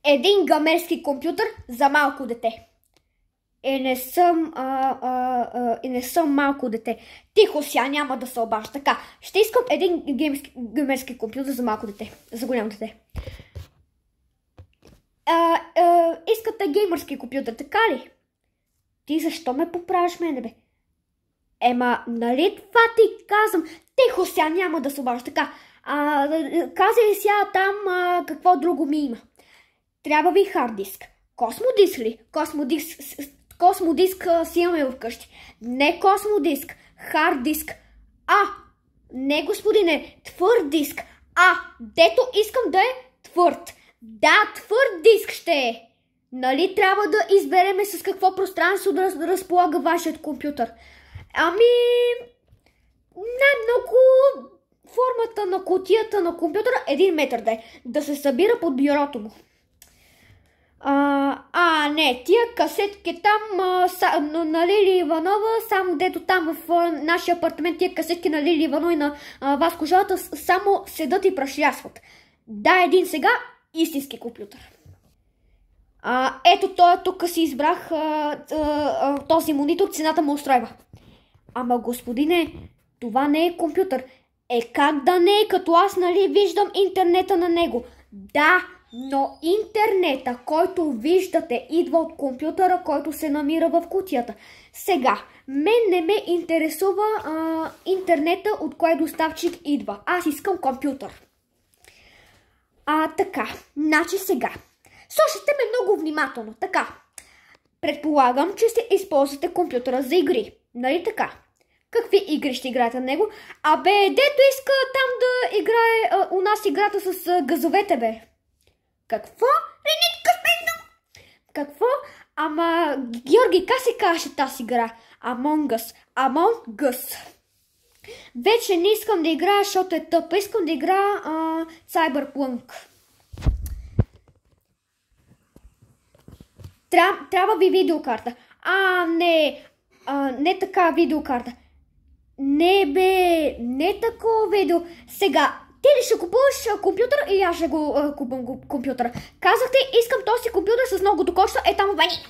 Един гамерски компютър за малко дете. Не съм малко дете. Тихо сега, няма да се обажда. Така, ще искам един геймерски компютър за малко дете. За голямо дете. Искате геймерски компютър, така ли? Ти защо ме поправиш мене, бе? Нали това ти казвам? Тихо сега, няма да се обажда. Така, казай сега там какво друго ми има. Трябва ви хард диск. Космодиск ли? Космодиск си имаме вкъщи. Не космодиск, хард диск. Не господине, твърд диск. Дето искам да е твърд. Да, твърд диск ще е. Нали трябва да избереме с какво пространство да разполага вашият компютър? Най-много формата на кутията на компютъра 1 метър да се събира под бюрото му. Не, тия касетки там на Лили Иванова, само дето там в нашия апартамент тия касетки на Лили Иванова и на Васко Жалата само седат и прашлясват. Да, един сега истински компютър. Ето той тук си избрах този монитор, цената му устройва. Ама господине, това не е компютър. Как да не е, като аз нали виждам интернета на него? Да, но интернета, който виждате, идва от компютъра, който се намира в кутията. Сега, мен не ме интересува интернета, от кой доставчик идва. Аз искам компютър. Така, значи сега. Слушайте ме много внимателно. Така, предполагам, че ще използвате компютъра за игри. Нали така? Какви игри ще играете на него? Дето иска там да играе у нас играта с газовете, бе. Какво? Какво? Георги, как се казваше тази игра? Among Us. Вече не искам да играя, защото е тъпа. Искам да играя Cyberpunk. Трябва ви видеокарта. Не така видеокарта. Не бе, не такова видео. Сега, ти ли ще купуваш компютър или аз ще го купам компютъра? Казахте, искам този компютър с много кошта, там в бани.